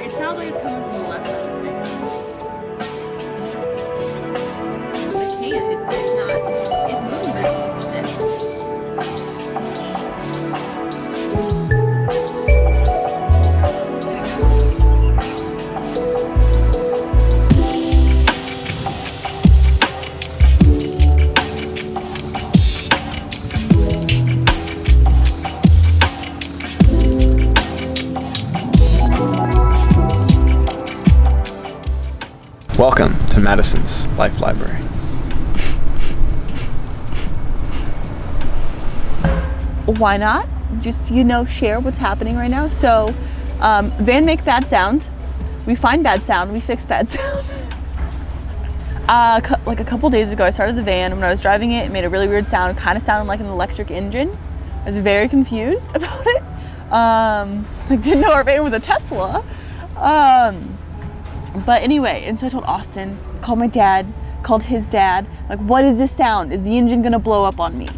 It sounds like it's coming from the left side of the van. I can't. It's not. It's moving, but it's super steady. Welcome to Madison's Life Library. Why not? Just, share what's happening right now. So, van make bad sound. We find bad sound. We fix bad sound. Like a couple days ago, I started the van. When I was driving it, it made a really weird sound. Kind of sounded like an electric engine. I was very confused about it. Didn't know our van was a Tesla. But anyway, and so I told Austin, called my dad, called his dad, like, what is this sound? Is the engine gonna blow up on me?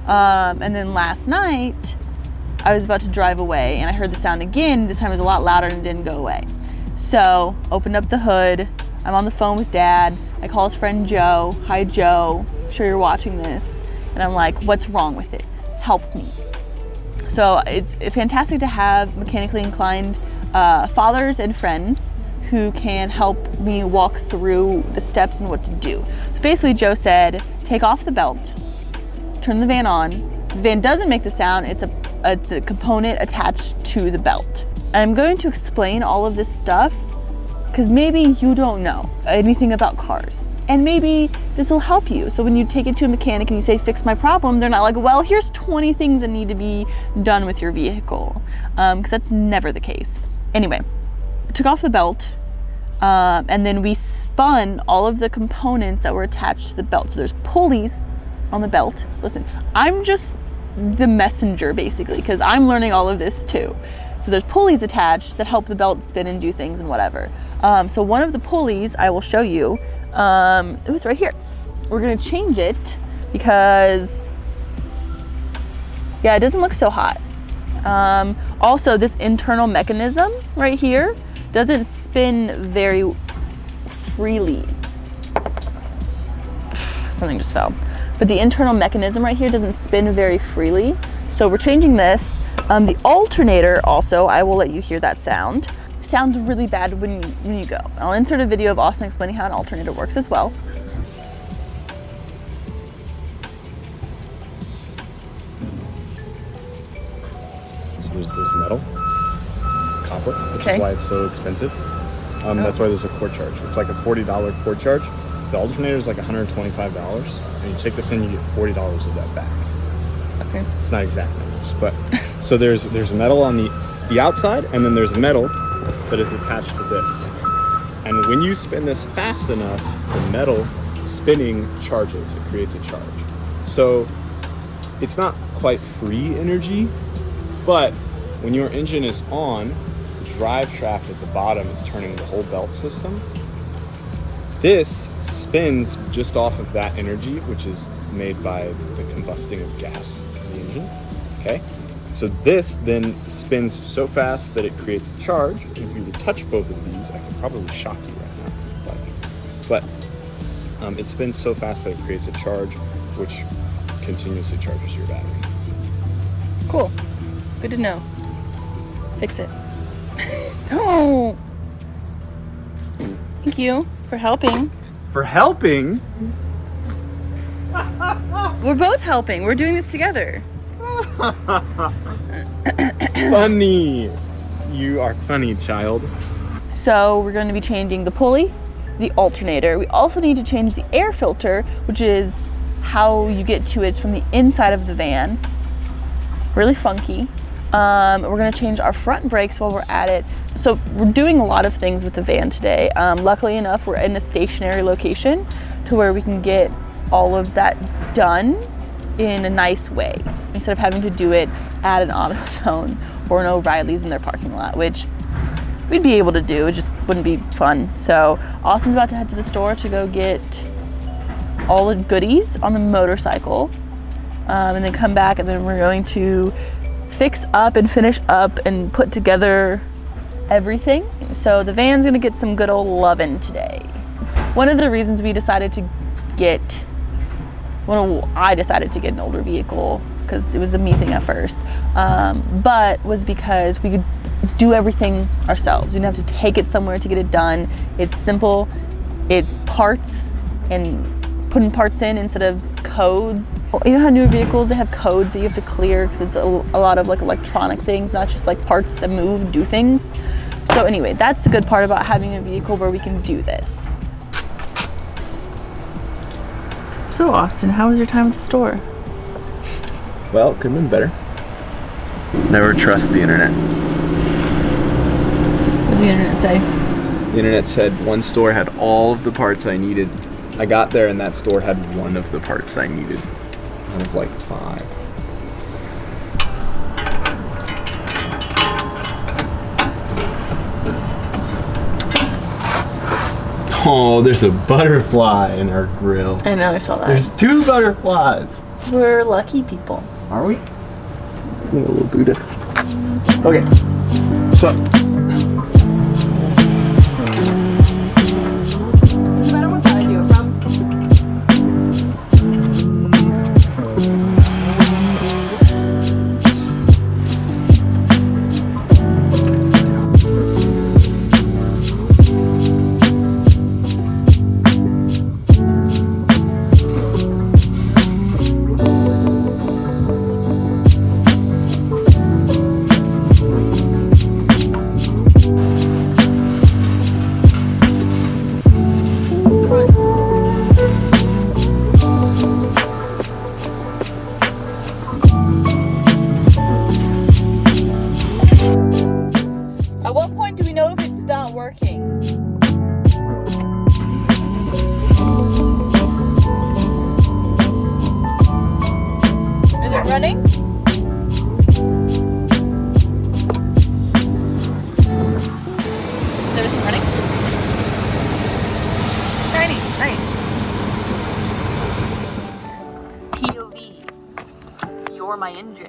And then last night, I was about to drive away and I heard the sound again. This time it was a lot louder and it didn't go away. So, opened up the hood. I'm on the phone with Dad. I call his friend Joe. Hi, Joe. I'm sure you're watching this. And I'm like, what's wrong with it? Help me. So, it's fantastic to have mechanically inclined fathers and friends who can help me walk through the steps and what to do. So basically Joe said, take off the belt, turn the van on. The van doesn't make the sound, it's a component attached to the belt. I'm going to explain all of this stuff because maybe you don't know anything about cars. And maybe this will help you. So when you take it to a mechanic and you say, fix my problem, they're not like, well, here's 20 things that need to be done with your vehicle. Because that's never the case. Anyway, I took off the belt. And then we spun all of the components that were attached to the belt. So there's pulleys on the belt. Listen, I'm just the messenger basically, because I'm learning all of this too. So there's pulleys attached that help the belt spin and do things and whatever. So one of the pulleys I will show you, it was right here. We're gonna change it because, yeah, it doesn't look so hot. Also, this internal mechanism right here doesn't spin very freely. Something just fell. But the internal mechanism right here doesn't spin very freely. So we're changing this. The alternator also, I will let you hear that sound. Sounds really bad when you go. I'll insert a video of Austin explaining how an alternator works as well. So there's metal, copper, which is why it's so expensive. That's why there's a core charge. It's like a $40 core charge. The alternator is like $125, and you take this in, you get $40 of that back. Okay. It's not exact numbers, but so there's metal on the outside, and then there's metal that is attached to this. And when you spin this fast enough, the metal spinning charges. It creates a charge. So it's not quite free energy, but when your engine is on, the drive shaft at the bottom is turning the whole belt system. This spins just off of that energy, which is made by the combusting of gas in the engine. Okay, so this then spins so fast that it creates a charge. If you would touch both of these, I could probably shock you right now, but it spins so fast that it creates a charge, which continuously charges your battery. Cool. Good to know. Fix it. Oh. Thank you for helping. For helping? We're both helping. We're doing this together. Funny. You are funny, child. So we're going to be changing the pulley, the alternator. We also need to change the air filter, which is how you get to it from the inside of the van. Really funky. We're going to change our front brakes while we're at it. So we're doing a lot of things with the van today. Luckily enough, we're in a stationary location to where we can get all of that done in a nice way instead of having to do it at an AutoZone or an O'Reilly's in their parking lot, which we'd be able to do. It just wouldn't be fun. So Austin's about to head to the store to go get all the goodies on the motorcycle, and then come back, and then we're going to fix up and finish up and put together everything. So the van's gonna get some good old loving today. One of the reasons we decided to get, well, I decided to get an older vehicle, because it was a me thing at first, but was because we could do everything ourselves. We didn't have to take it somewhere to get it done. It's simple, it's parts and putting parts in instead of codes. You know how newer vehicles, they have codes that you have to clear because it's a lot of like electronic things, not just like parts that move and do things. So anyway, that's the good part about having a vehicle where we can do this. So Austin, how was your time at the store? Well, it could have been better. Never trust the internet. What did the internet say? The internet said one store had all of the parts I needed. I got there and that store had one of the parts I needed out of like 5. Oh, there's a butterfly in our grill. I know, I saw that. There's 2 butterflies. We're lucky people. Are we? A little Buddha. Okay, so. Does it matter what side I do it from? At what point do we know if it's not working? Is it running? Is everything running? Shiny, nice. POV, you're my engine.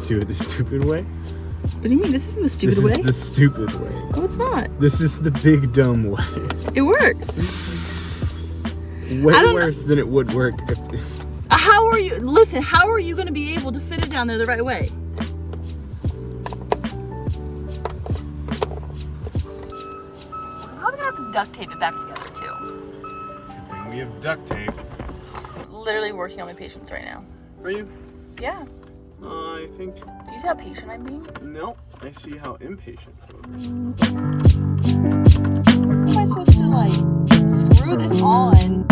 Do it the stupid way? What do you mean? This isn't the stupid This way. is the stupid way. No, it's not. This is the big dumb way. It works. Way I don't worse than it would work if. How are you? Listen, how are you going to be able to fit it down there the right way? We're probably gonna have to duct tape it back together too. We have duct tape. Literally working on my patience right now. Are you? Yeah. I think. Do you see how patient I'm being? No. I see how impatient. How am I supposed to like screw this on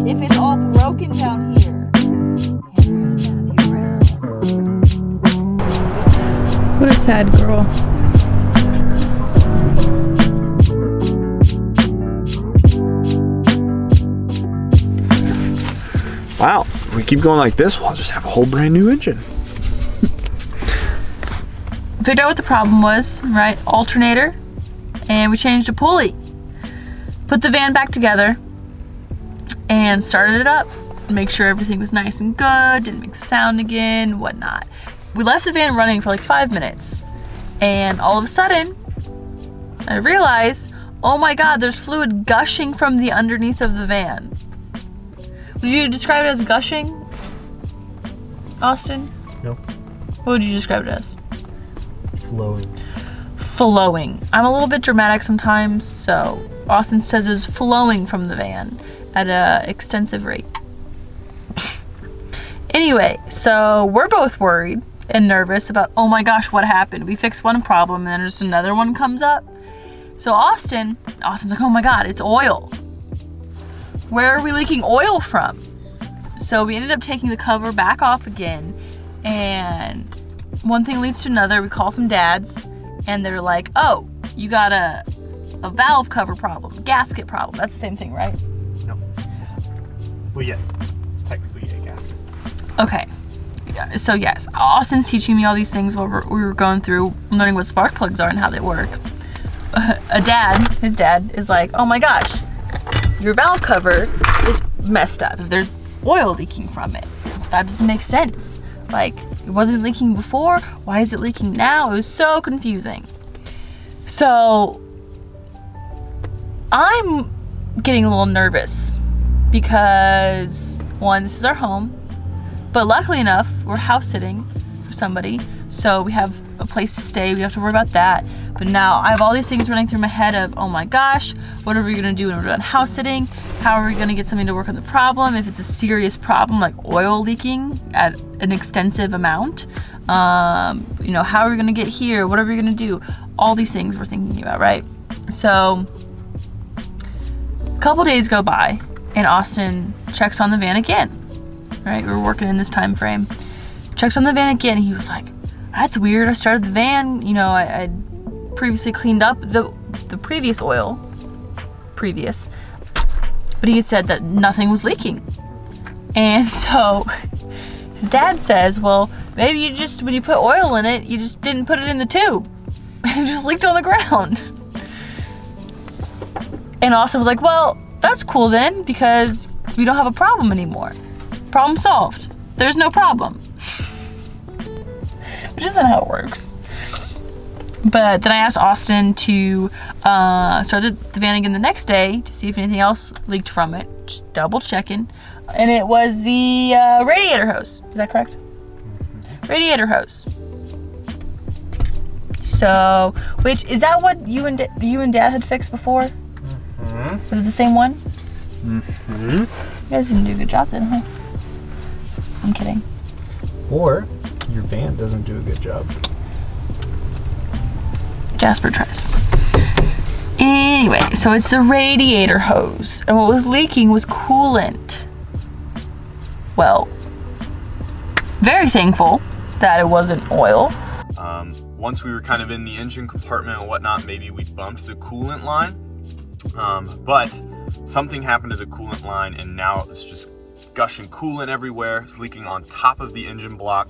if it's all broken down here? What a sad girl. Wow, if we keep going like this, we'll just have a whole brand new engine. Figured out what the problem was, right? Alternator, and we changed a pulley. Put the van back together and started it up. Make sure everything was nice and good, didn't make the sound again, whatnot. We left the van running for like 5 minutes, and all of a sudden, I realized, oh my God, there's fluid gushing from the underneath of the van. Would you describe it as gushing, Austin? No. What would you describe it as? Flowing. Flowing. I'm a little bit dramatic sometimes, so Austin says it's flowing from the van at an extensive rate. Anyway, so we're both worried and nervous about, oh my gosh, what happened? We fixed one problem and then just another one comes up. So Austin's like, oh my God, it's oil. Where are we leaking oil from? So we ended up taking the cover back off again, and one thing leads to another. We call some dads, and they're like, oh, you got a valve cover problem, gasket problem. That's the same thing, right? Well, yes, it's technically a gasket. Okay. So yes, Austin's teaching me all these things while we were going through learning what spark plugs are and how they work. His dad is like, oh my gosh, your valve cover is messed up. There's oil leaking from it. That doesn't make sense. Like, it wasn't leaking before. Why is it leaking now? It was so confusing. So I'm getting a little nervous because, one, this is our home, but luckily enough, we're house sitting for somebody, so we have a place to stay. We don't have to worry about that. But now I have all these things running through my head of, oh my gosh, what are we gonna do when we're done house sitting? How are we gonna get something to work on the problem if it's a serious problem like oil leaking at an extensive amount? You know, how are we gonna get here? What are we gonna do? All these things we're thinking about, right? So a couple days go by and Austin checks on the van again. Right, we were working in this time frame. Checks on the van again. He was like, "That's weird. I started the van. You know, I previously cleaned up the previous oil, but he had said that nothing was leaking." And so his dad says, "Well, maybe you just when you put oil in it, you just didn't put it in the tube. It just leaked on the ground." And Austin was like, "Well, that's cool then, because we don't have a problem anymore. Problem solved. There's no problem." Which isn't how it works. But then I asked Austin to start the van again the next day to see if anything else leaked from it. Just double checking. And it was the radiator hose. Is that correct? Radiator hose. So, which, is that what you and Dad had fixed before? Was it the same one? You guys didn't do a good job then, huh? I'm kidding. Or your van doesn't do a good job. Jasper tries. Anyway, so it's the radiator hose. And what was leaking was coolant. Well, very thankful that it wasn't oil. Once we were kind of in the engine compartment and whatnot, maybe we bumped the coolant line. But something happened to the coolant line and now it's just gushing coolant everywhere. It's leaking on top of the engine block,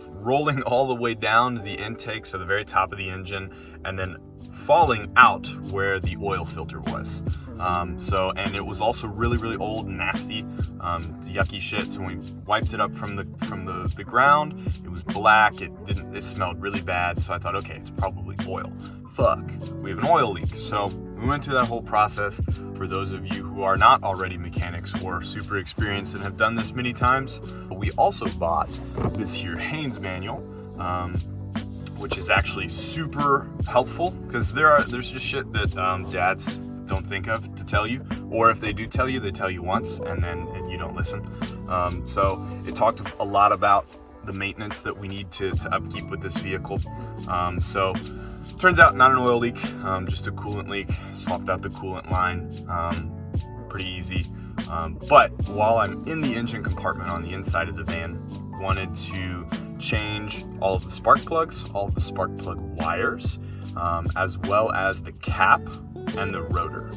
rolling all the way down to the intake, so the very top of the engine, and then falling out where the oil filter was. And it was also really, really old and nasty. It's yucky shit. So when we wiped it up from the ground, it was black. It smelled really bad. So I thought, okay, it's probably oil. Fuck, we have an oil leak. So we went through that whole process. For those of you who are not already mechanics or super experienced and have done this many times, we also bought this here Haynes manual, which is actually super helpful because there's just shit that dads don't think of to tell you, or if they do tell you, they tell you once and you don't listen. So it talked a lot about the maintenance that we need to upkeep with this vehicle. So turns out not an oil leak, just a coolant leak. Swapped out the coolant line, pretty easy. But while I'm in the engine compartment on the inside of the van, wanted to change all of the spark plugs, all of the spark plug wires, as well as the cap and the rotor.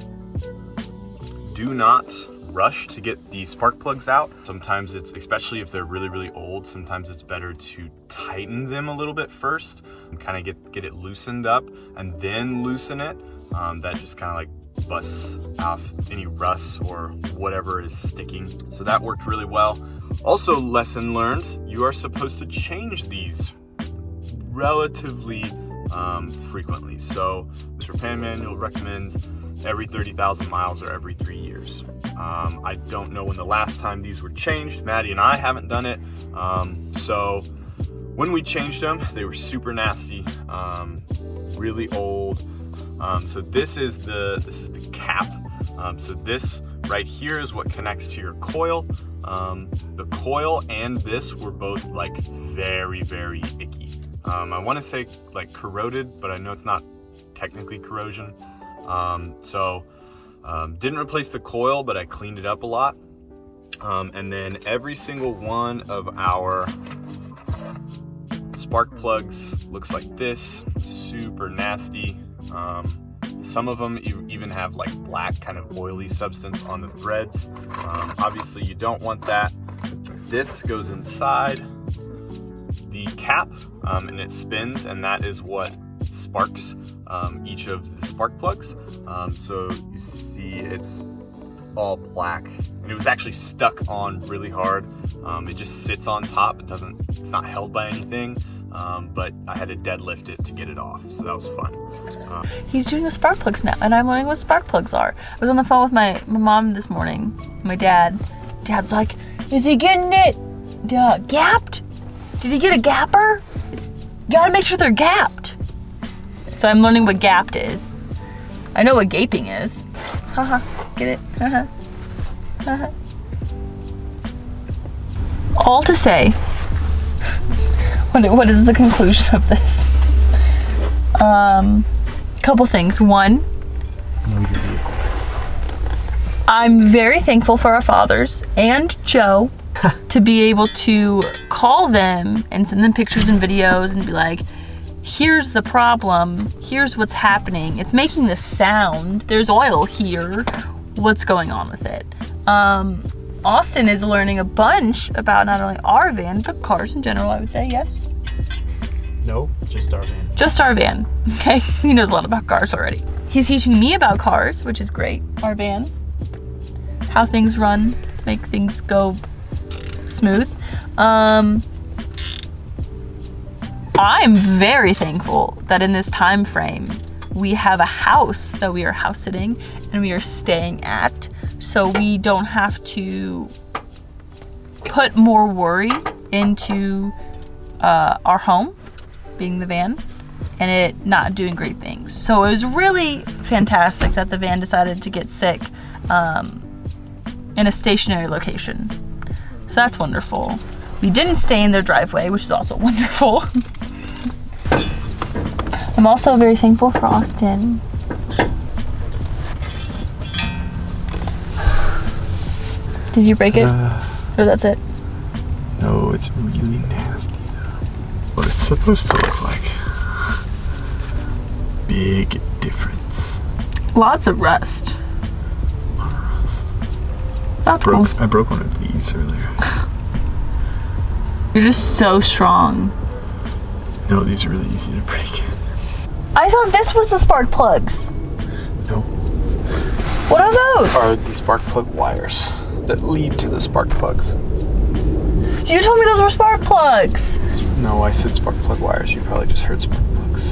Do not rush to get the spark plugs out. Sometimes it's, especially if they're really, really old, sometimes it's better to tighten them a little bit first and kind of get it loosened up and then loosen it. That just kind of like busts off any rust or whatever is sticking. So that worked really well. Also, lesson learned, you are supposed to change these relatively frequently. So the Japan manual recommends every 30,000 miles or every 3 years. I don't know when the last time these were changed. Maddie and I haven't done it. So when we changed them, they were super nasty, really old. So this is the cap. So this right here is what connects to your coil. The coil and this were both like very, very icky. I want to say like corroded, but I know it's not technically corrosion. Didn't replace the coil, but I cleaned it up a lot. And then every single one of our spark plugs looks like this, super nasty. Some of them even have like black kind of oily substance on the threads. Obviously you don't want that. This goes inside the cap and it spins, and that is what sparks each of the spark plugs. So you see it's all black, and it was actually stuck on really hard. It just sits on top. It's not held by anything, but I had to deadlift it to get it off, so that was fun. He's doing the spark plugs now, and I'm learning what spark plugs are. I was on the phone with my mom this morning, my dad. Dad's like, is he getting it gapped? Did he get a gapper? You gotta make sure they're gapped. So I'm learning what gapped is. I know what gaping is. Haha, get it? Haha. Haha. All to say, what is the conclusion of this? Couple things. One, I'm very thankful for our fathers and Joe to be able to call them and send them pictures and videos and be like, here's the problem, here's what's happening, it's making this sound, there's oil here, what's going on with it. Austin is learning a bunch about not only our van, but cars in general, I would say, yes? No, just our van. Just our van, okay? He knows a lot about cars already. He's teaching me about cars, which is great, our van, how things run, make things go smooth. I'm very thankful that in this time frame we have a house that we are house sitting and we are staying at, so we don't have to put more worry into our home, being the van, and it not doing great things. So it was really fantastic that the van decided to get sick in a stationary location. So that's wonderful. We didn't stay in their driveway, which is also wonderful. I'm also very thankful for Austin. Did you break it? Or that's it? No, it's really nasty though. But it's supposed to look like. Big difference. Lots of rust. That's cool. I broke one of these earlier. You're just so strong. No, these are really easy to break. I thought this was the spark plugs. No. What are those? Are the spark plug wires that lead to the spark plugs. You told me those were spark plugs. No, I said spark plug wires. You probably just heard spark plugs.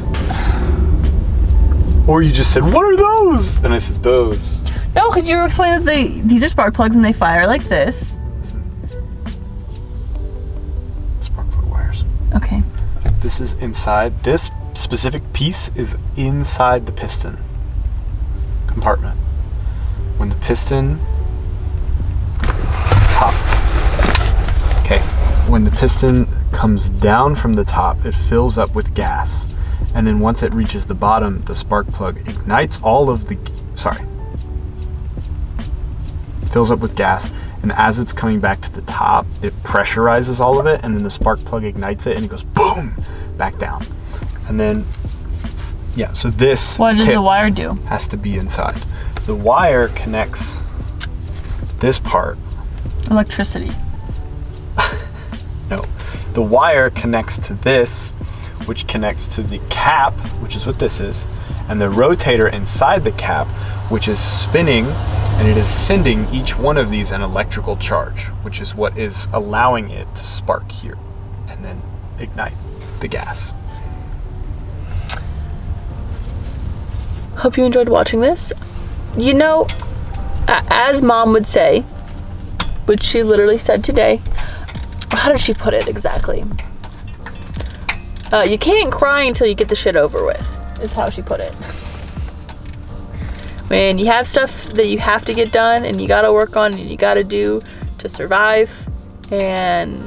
Or you just said, what are those? And I said, those. No, because you were explaining that these are spark plugs and they fire like this. Spark plug wires. Okay. This is inside. This specific piece is inside the piston compartment. When the piston top. Okay. When the piston comes down from the top, it fills up with gas. And then once it reaches the bottom, the spark plug ignites all of the, fills up with gas, and as it's coming back to the top, it pressurizes all of it, and then the spark plug ignites it, and it goes boom, back down. And then, yeah, so this What does the wire do? has to be inside. The wire connects this part. Electricity. No, the wire connects to this, which connects to the cap, which is what this is, and the rotator inside the cap, which is spinning, and it is sending each one of these an electrical charge, which is what is allowing it to spark here and then ignite the gas. Hope you enjoyed watching this. You know, as Mom would say, which she literally said today, how did she put it exactly? You can't cry until you get the shit over with, is how she put it. When you have stuff that you have to get done and you gotta work on and you gotta do to survive and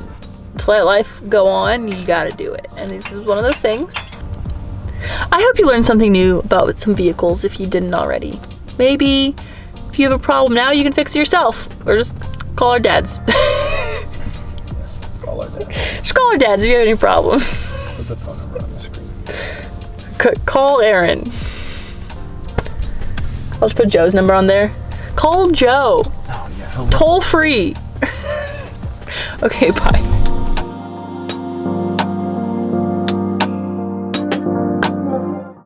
to let life go on, you gotta do it. And this is one of those things. I hope you learned something new about some vehicles if you didn't already. Maybe if you have a problem now, you can fix it yourself. Or just call our dads. Call our dad. Just call our dads if you have any problems. Put the phone number on the screen. Call Aaron. I'll just put Joe's number on there. Call Joe. Oh yeah. Hello. Toll free. Okay, bye.